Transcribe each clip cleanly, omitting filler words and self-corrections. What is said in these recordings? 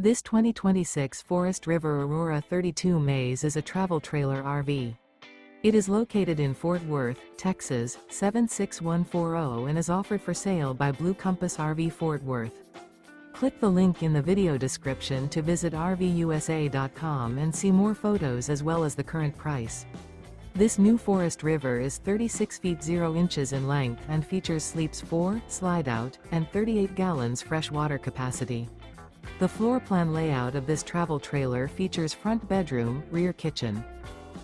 This 2026 Forest River Aurora 32 Maze is a travel trailer RV. It is located in Fort Worth, Texas, 76140 and is offered for sale by Blue Compass RV Fort Worth. Click the link in the video description to visit RVUSA.com and see more photos as well as the current price. This new Forest River is 36 feet 0 inches in length and features sleeps 4, slide-out, and 38 gallons fresh water capacity. The floor plan layout of this travel trailer features front bedroom, rear kitchen.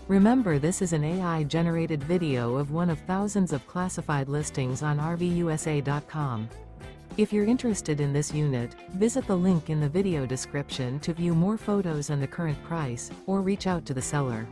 Remember, this is an AI-generated video of one of thousands of classified listings on RVUSA.com. If you're interested in this unit, visit the link in the video description to view more photos and the current price, or reach out to the seller.